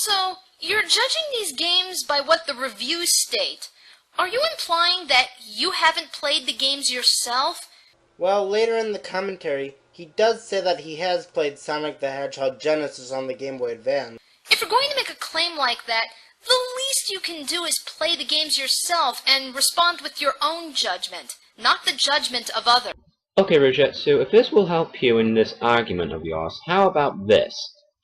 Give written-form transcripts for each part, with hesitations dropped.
Also, you're judging these games by what the reviews state. Are you implying that you haven't played the games yourself? Well, later in the commentary, he does say that he has played Sonic the Hedgehog Genesis on the Game Boy Advance. If you're going to make a claim like that, the least you can do is play the games yourself and respond with your own judgment, not the judgment of others. Okay, Rogetsu, if this will help you in this argument of yours, how about this?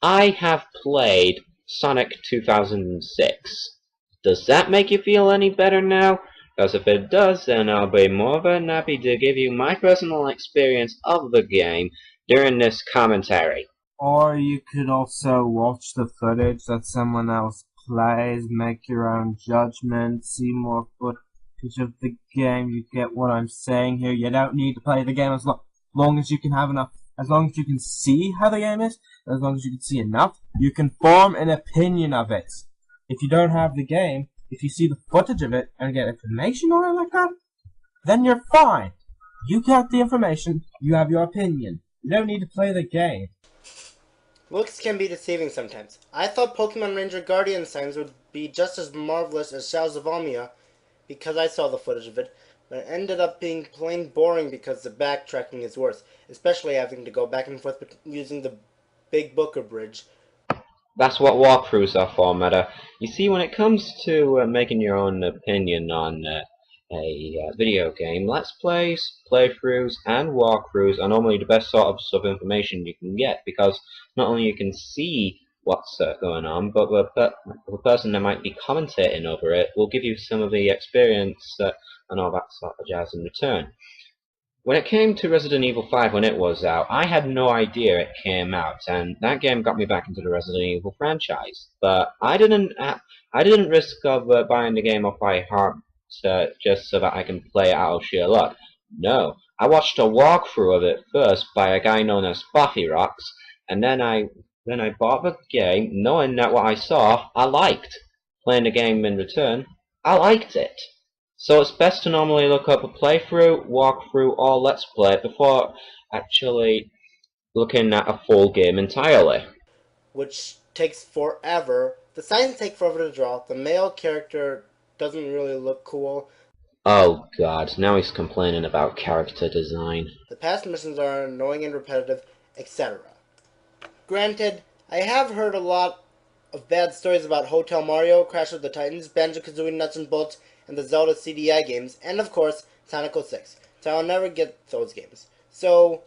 I have played Sonic 2006. Does that make you feel any better now? Because if it does, then I'll be more than happy to give you my personal experience of the game during this commentary. Or you could also watch the footage that someone else plays, make your own judgment, see more footage of the game. You get what I'm saying here. You don't need to play the game as long as you can have enough, as long as you can see how the game is, as long as you can see enough, you can form an opinion of it. If you don't have the game, if you see the footage of it and get information on it like that, then you're fine. You got the information, you have your opinion. You don't need to play the game. Looks can be deceiving sometimes. I thought Pokemon Ranger Guardian signs would be just as marvelous as Shadows of Almia because I saw the footage of it, but it ended up being plain boring because the backtracking is worse, especially having to go back and forth using the Big Booker Bridge. That's what walkthroughs are for, Meta. You see, when it comes to making your own opinion on a video game, Let's Plays, playthroughs, and walkthroughs are normally the best sort of information you can get, because not only you can see what's going on, but the person that might be commentating over it will give you some of the experience and all that sort of jazz in return. When it came to Resident Evil 5 when it was out, I had no idea it came out, and that game got me back into the Resident Evil franchise. But I didn't risk of buying the game off by heart just so that I can play it out of sheer luck. No, I watched a walkthrough of it first by a guy known as Buffy Rocks, and then I bought the game, knowing that what I saw I liked. Playing the game in return, I liked it. So it's best to normally look up a playthrough, walkthrough, or let's play before actually looking at a full game entirely. Which takes forever. The signs take forever to draw. The male character doesn't really look cool. Oh god, now he's complaining about character design. The past missions are annoying and repetitive, etc. Granted, I have heard a lot of bad stories about Hotel Mario, Crash of the Titans, Banjo-Kazooie Nuts and Bolts, and the Zelda CDI games, and of course, Sonic 06. So I'll never get those games. So,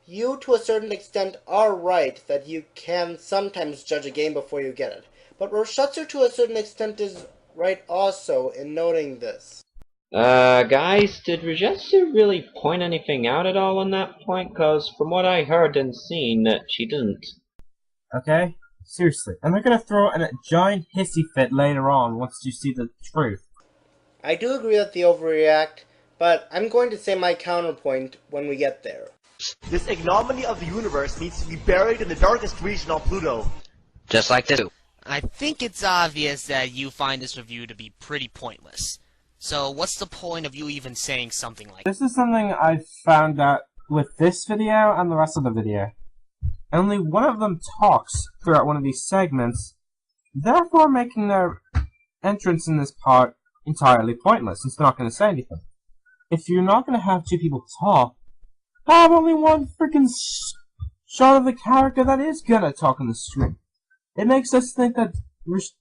you to a certain extent are right that you can sometimes judge a game before you get it. But Roshetsu to a certain extent is right also in noting this. Guys, did Rogetsu really point anything out at all on that point? Cause from what I heard and seen, she didn't. Okay? Seriously. And they're gonna throw in a giant hissy fit later on once you see the truth. I do agree that they overreact, but I'm going to say my counterpoint when we get there. This ignominy of the universe needs to be buried in the darkest region on Pluto. Just like this. I think it's obvious that you find this review to be pretty pointless. So what's the point of you even saying something like This is something I found out with this video and the rest of the video. Only one of them talks throughout one of these segments, therefore making their entrance in this part entirely pointless, since they're not going to say anything. If you're not going to have two people talk, have only one freaking shot of the character that is going to talk on the screen. It makes us think that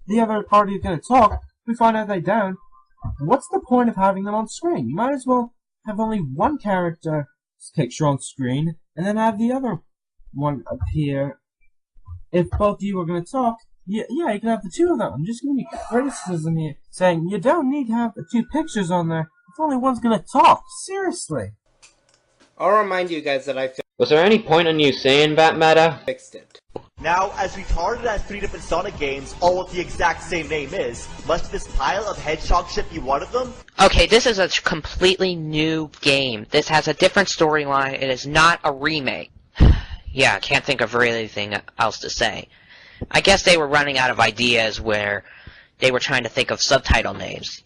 the other party is going to talk. We find out they don't. What's the point of having them on screen? You might as well have only one character's picture on screen, and then have the other one appear. If both of you are going to talk, yeah, you can have the two of them. I'm just going to be criticism here, saying you don't need to have the two pictures on there if only one's going to talk. Seriously. I'll remind you guys that I Was there any point in you saying that, Meta? fixed it. Now, as retarded as 3 different Sonic games, all with the exact same name is, must this pile of hedgehog shit be one of them? Okay, this is a completely new game. This has a different storyline. It is not a remake. Yeah, I can't think of really anything else to say. I guess they were running out of ideas where they were trying to think of subtitle names.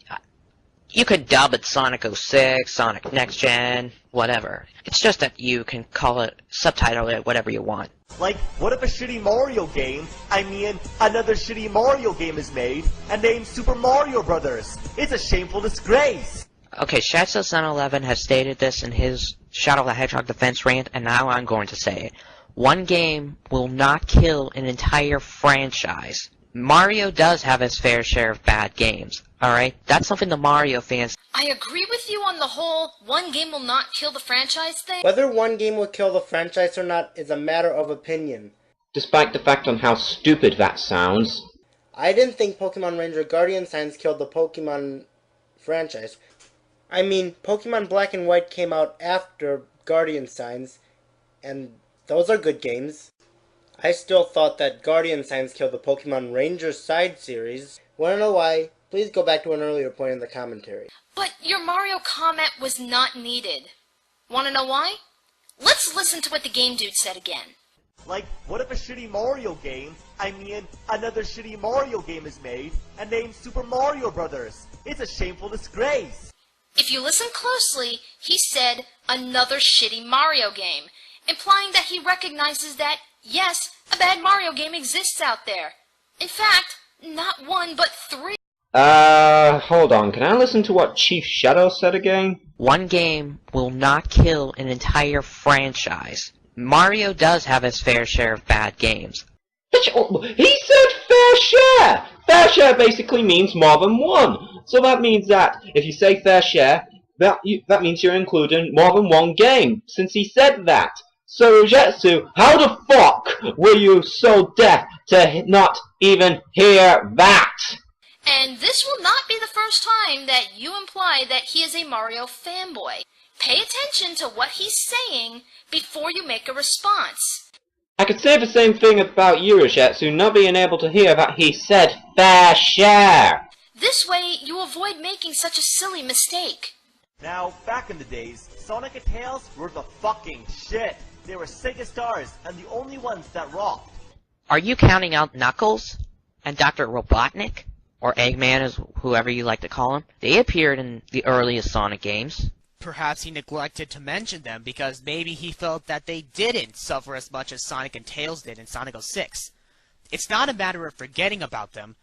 You could dub it Sonic 06, Sonic Next Gen, whatever. It's just that you can call it, subtitle it, whatever you want. Like, what if a shitty Mario game, another shitty Mario game is made and named Super Mario Brothers? It's a shameful disgrace! Okay, Shatso711 has stated this in his Shadow the Hedgehog defense rant, and now I'm going to say it. One game will not kill an entire franchise. Mario does have his fair share of bad games, alright? That's something the Mario fans... I agree with you on the whole one game will not kill the franchise thing. Whether one game will kill the franchise or not is a matter of opinion. Despite the fact on how stupid that sounds. I didn't think Pokemon Ranger Guardian Signs killed the Pokemon franchise. I mean, Pokemon Black and White came out after Guardian Signs, and those are good games. I still thought that Guardian Signs killed the Pokemon Ranger side series. Wanna know why? Please go back to an earlier point in the commentary. But your Mario comment was not needed. Wanna know why? Let's listen to what the game dude said again. Like, what if a shitty Mario game, another shitty Mario game is made and named Super Mario Brothers? It's a shameful disgrace! If you listen closely, he said another shitty Mario game, implying that he recognizes that, yes, a bad Mario game exists out there. In fact, not one, but 3. Hold on, can I listen to what Chief Shadow said again? One game will not kill an entire franchise. Mario does have his fair share of bad games. He said fair share! Fair share basically means more than one. So that means that if you say fair share, that means you're including more than one game, since he said that. So Jetsu, how the fuck were you so deaf to not even hear that? And this will not be the first time that you imply that he is a Mario fanboy. Pay attention to what he's saying before you make a response. I could say the same thing about you, Jetsu, not being able to hear that he said fair share. This way, you avoid making such a silly mistake. Now, back in the days, Sonic and Tails were the fucking shit. They were Sega stars and the only ones that rocked. Are you counting out Knuckles and Dr. Robotnik? Or Eggman, as whoever you like to call him? They appeared in the earliest Sonic games. Perhaps he neglected to mention them because maybe he felt that they didn't suffer as much as Sonic and Tails did in Sonic 06. It's not a matter of forgetting about them,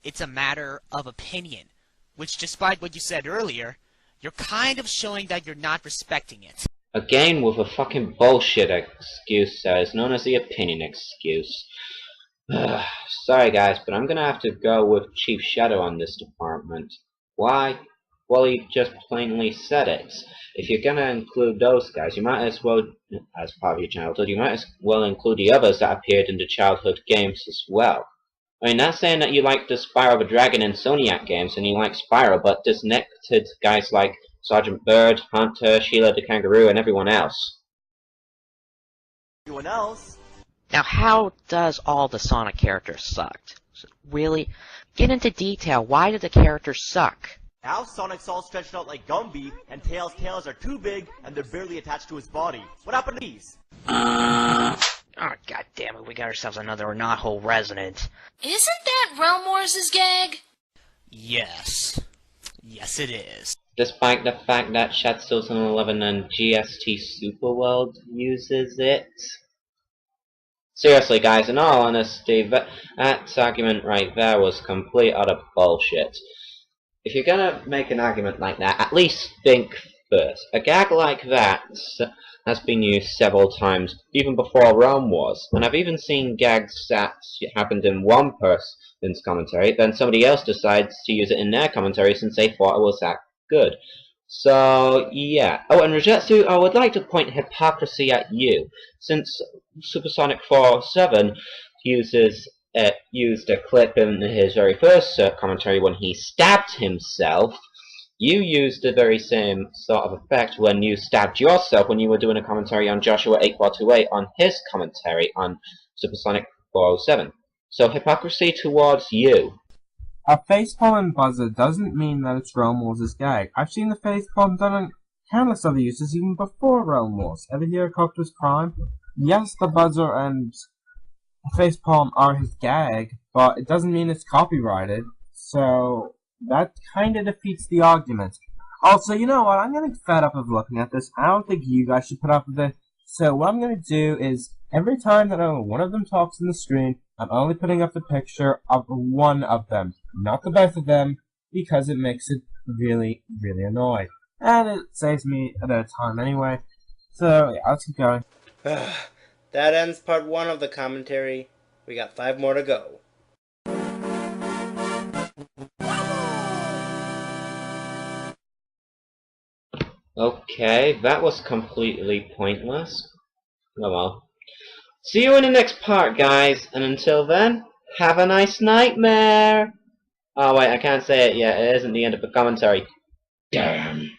it's a matter of opinion, which despite what you said earlier, you're kind of showing that you're not respecting it. Again with a fucking bullshit excuse that is known as the opinion excuse. Sorry guys, but I'm gonna have to go with Chief Shadow on this department. Why? Well, he just plainly said it. If you're gonna include those guys, you might as well, as part of your childhood, you might as well include the others that appeared in the childhood games as well. I mean, not saying that you like the Spyro the Dragon and Soniac games and you like Spyro, but disconnected guys like Sergeant Bird, Hunter, Sheila the Kangaroo, and everyone else. Everyone else? Now, how does all the Sonic characters suck? Really? Get into detail. Why do the characters suck? Now Sonic's all stretched out like Gumby, and Tails' tails are too big, and they're barely attached to his body. What happened to these? Oh, god damn it, we got ourselves another Knothole resident. Isn't that Realm Wars' gag? Yes. Yes, it is. Despite the fact that Shatso711 and GST Superworld uses it. Seriously guys, in all honesty, that argument right there was complete utter bullshit. If you're gonna make an argument like that, at least think first. A gag like that has been used several times, even before Realm Wars, and I've even seen gags that happened in one person's commentary, then somebody else decides to use it in their commentary since they thought it was that good. So, yeah. Oh, and Regetsu, I would like to point hypocrisy at you, since Supersonic 407 used a clip in his very first commentary when he stabbed himself. You used the very same sort of effect when you stabbed yourself when you were doing a commentary on Joshua8428 on his commentary on Supersonic 407. So hypocrisy towards you. A facepalm and buzzer doesn't mean that it's Realm Wars' gag. I've seen the facepalm done on countless other uses even before Realm Wars. Ever hear of Optimus Prime? Yes, the buzzer and facepalm are his gag, but it doesn't mean it's copyrighted. So, that kind of defeats the argument. Also, you know what? I'm getting fed up of looking at this. I don't think you guys should put up with it. So what I'm going to do is, every time that only one of them talks on the screen, I'm only putting up the picture of one of them, not the both of them, because it makes it really, really annoying. And it saves me a bit of time anyway. So, yeah, let's keep going. That ends part 1 of the commentary. We got 5 more to go. Okay, that was completely pointless. Oh well. See you in the next part, guys, and until then, have a nice nightmare! Oh wait, I can't say it yet, it isn't the end of the commentary. Damn.